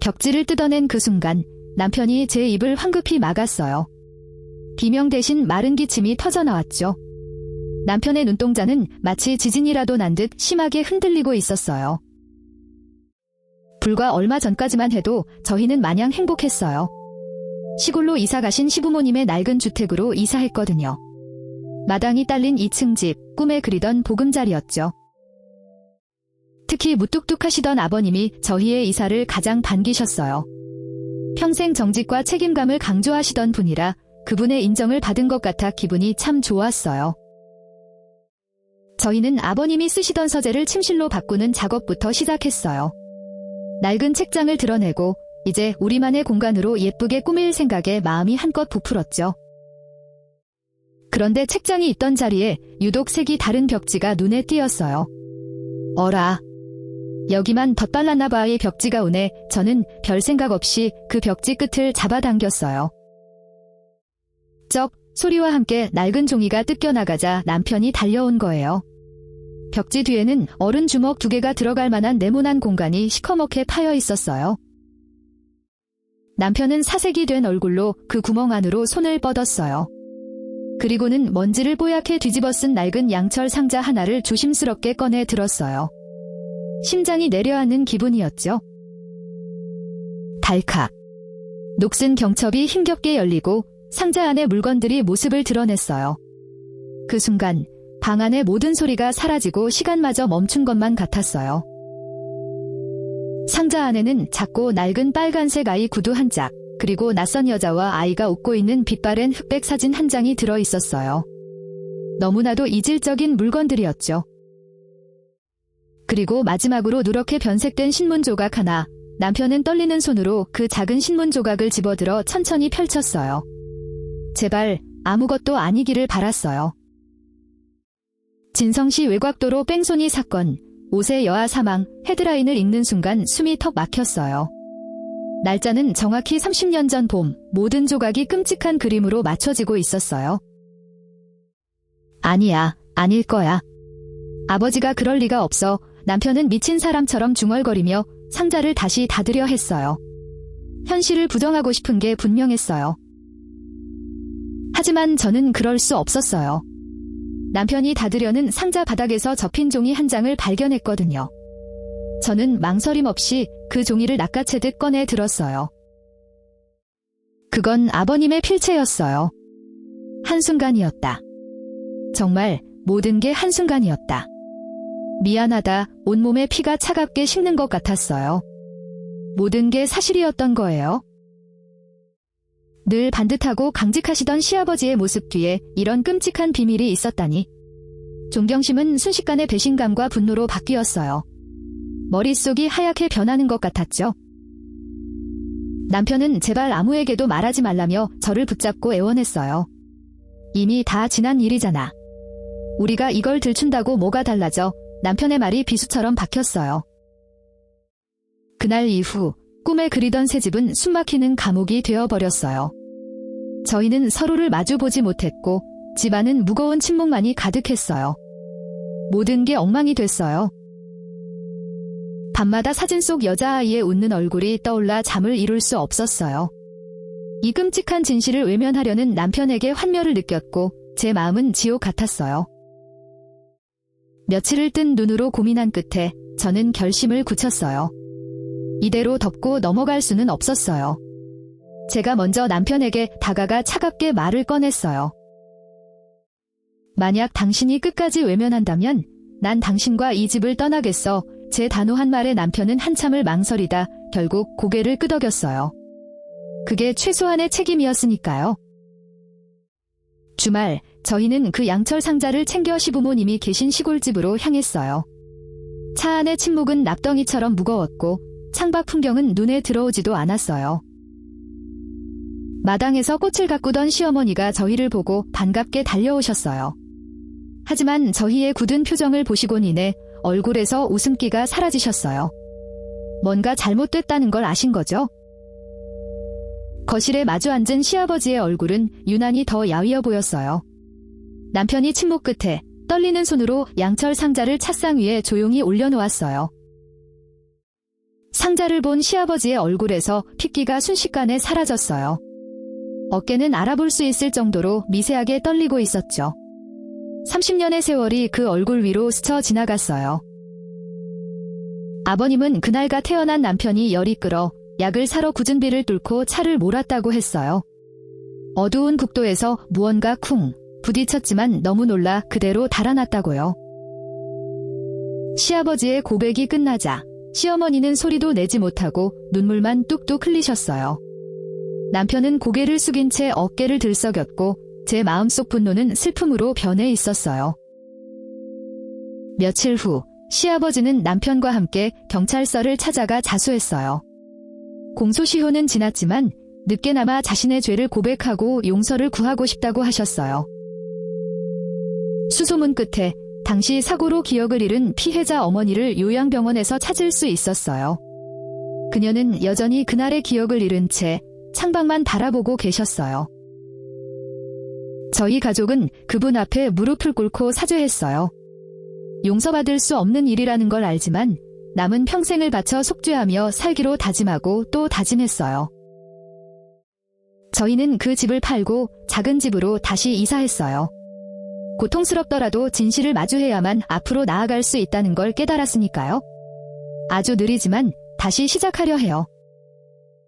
벽지를 뜯어낸 그 순간 남편이 제 입을 황급히 막았어요. 비명 대신 마른 기침이 터져나왔죠. 남편의 눈동자는 마치 지진이라도 난 듯 심하게 흔들리고 있었어요. 불과 얼마 전까지만 해도 저희는 마냥 행복했어요. 시골로 이사가신 시부모님의 낡은 주택으로 이사했거든요. 마당이 딸린 2층 집, 꿈에 그리던 보금자리였죠. 특히 무뚝뚝하시던 아버님이 저희의 이사를 가장 반기셨어요. 평생 정직과 책임감을 강조하시던 분이라 그분의 인정을 받은 것 같아 기분이 참 좋았어요. 저희는 아버님이 쓰시던 서재를 침실로 바꾸는 작업부터 시작했어요. 낡은 책장을 드러내고 이제 우리만의 공간으로 예쁘게 꾸밀 생각에 마음이 한껏 부풀었죠. 그런데 책장이 있던 자리에 유독 색이 다른 벽지가 눈에 띄었어요. 어라, 여기만 덧발랐나 봐의 벽지가 오네. 저는 별 생각 없이 그 벽지 끝을 잡아당겼어요. 쩍 소리와 함께 낡은 종이가 뜯겨나가자 남편이 달려온 거예요. 벽지 뒤에는 어른 주먹 2개가 들어갈 만한 네모난 공간이 시커멓게 파여 있었어요. 남편은 사색이 된 얼굴로 그 구멍 안으로 손을 뻗었어요. 그리고는 먼지를 뽀얗게 뒤집어 쓴 낡은 양철 상자 하나를 조심스럽게 꺼내 들었어요. 심장이 내려앉는 기분이었죠. 달칵. 녹슨 경첩이 힘겹게 열리고 상자 안의 물건들이 모습을 드러냈어요. 그 순간 방 안의 모든 소리가 사라지고 시간마저 멈춘 것만 같았어요. 상자 안에는 작고 낡은 빨간색 아이 구두 한 짝, 그리고 낯선 여자와 아이가 웃고 있는 빛바랜 흑백 사진 한 장이 들어 있었어요. 너무나도 이질적인 물건들이었죠. 그리고 마지막으로 누렇게 변색된 신문 조각 하나, 남편은 떨리는 손으로 그 작은 신문 조각을 집어들어 천천히 펼쳤어요. 제발 아무것도 아니기를 바랐어요. 진성시 외곽도로 뺑소니 사건, 5세 여아 사망, 헤드라인을 읽는 순간 숨이 턱 막혔어요. 날짜는 정확히 30년 전 봄, 모든 조각이 끔찍한 그림으로 맞춰지고 있었어요. 아니야, 아닐 거야. 아버지가 그럴 리가 없어. 남편은 미친 사람처럼 중얼거리며 상자를 다시 닫으려 했어요. 현실을 부정하고 싶은 게 분명했어요. 하지만 저는 그럴 수 없었어요. 남편이 닫으려는 상자 바닥에서 접힌 종이 한 장을 발견했거든요. 저는 망설임 없이 그 종이를 낚아채듯 꺼내 들었어요. 그건 아버님의 필체였어요. 한순간이었다. 정말 모든 게 한순간이었다. 미안하다. 온몸에 피가 차갑게 식는 것 같았어요. 모든 게 사실이었던 거예요. 늘 반듯하고 강직하시던 시아버지의 모습 뒤에 이런 끔찍한 비밀이 있었다니. 존경심은 순식간에 배신감과 분노로 바뀌었어요. 머릿속이 하얗게 변하는 것 같았죠. 남편은 제발 아무에게도 말하지 말라며 저를 붙잡고 애원했어요. 이미 다 지난 일이잖아. 우리가 이걸 들춘다고 뭐가 달라져. 남편의 말이 비수처럼 박혔어요. 그날 이후 꿈에 그리던 새 집은 숨막히는 감옥이 되어버렸어요. 저희는 서로를 마주보지 못했고 집안은 무거운 침묵만이 가득했어요. 모든 게 엉망이 됐어요. 밤마다 사진 속 여자아이의 웃는 얼굴이 떠올라 잠을 이룰 수 없었어요. 이 끔찍한 진실을 외면하려는 남편에게 환멸을 느꼈고 제 마음은 지옥 같았어요. 며칠을 뜬 눈으로 고민한 끝에 저는 결심을 굳혔어요. 이대로 덮고 넘어갈 수는 없었어요. 제가 먼저 남편에게 다가가 차갑게 말을 꺼냈어요. 만약 당신이 끝까지 외면한다면 난 당신과 이 집을 떠나겠어. 제 단호한 말에 남편은 한참을 망설이다 결국 고개를 끄덕였어요. 그게 최소한의 책임이었으니까요. 주말 저희는 그 양철 상자를 챙겨 시부모님이 계신 시골집으로 향했어요. 차 안의 침묵은 납덩이처럼 무거웠고 창밖 풍경은 눈에 들어오지도 않았어요. 마당에서 꽃을 가꾸던 시어머니가 저희를 보고 반갑게 달려오셨어요. 하지만 저희의 굳은 표정을 보시곤 이내 얼굴에서 웃음기가 사라지셨어요. 뭔가 잘못됐다는 걸 아신 거죠? 거실에 마주 앉은 시아버지의 얼굴은 유난히 더 야위어 보였어요. 남편이 침묵 끝에 떨리는 손으로 양철 상자를 찻상 위에 조용히 올려놓았어요. 상자를 본 시아버지의 얼굴에서 핏기가 순식간에 사라졌어요. 어깨는 알아볼 수 있을 정도로 미세하게 떨리고 있었죠. 30년의 세월이 그 얼굴 위로 스쳐 지나갔어요. 아버님은 그날가 태어난 남편이 열이 끌어 약을 사러 굳은 비를 뚫고 차를 몰았다고 했어요. 어두운 국도에서 무언가 쿵 부딪혔지만 너무 놀라 그대로 달아났다고요. 시아버지의 고백이 끝나자 시어머니는 소리도 내지 못하고 눈물만 뚝뚝 흘리셨어요. 남편은 고개를 숙인 채 어깨를 들썩였고 제 마음속 분노는 슬픔으로 변해 있었어요. 며칠 후 시아버지는 남편과 함께 경찰서를 찾아가 자수했어요. 공소시효는 지났지만 늦게나마 자신의 죄를 고백하고 용서를 구하고 싶다고 하셨어요. 수소문 끝에 당시 사고로 기억을 잃은 피해자 어머니를 요양병원에서 찾을 수 있었어요. 그녀는 여전히 그날의 기억을 잃은 채 창밖만 바라보고 계셨어요. 저희 가족은 그분 앞에 무릎을 꿇고 사죄했어요. 용서받을 수 없는 일이라는 걸 알지만 남은 평생을 바쳐 속죄하며 살기로 다짐하고 또 다짐했어요. 저희는 그 집을 팔고 작은 집으로 다시 이사했어요. 고통스럽더라도 진실을 마주해야만 앞으로 나아갈 수 있다는 걸 깨달았으니까요. 아주 느리지만 다시 시작하려 해요.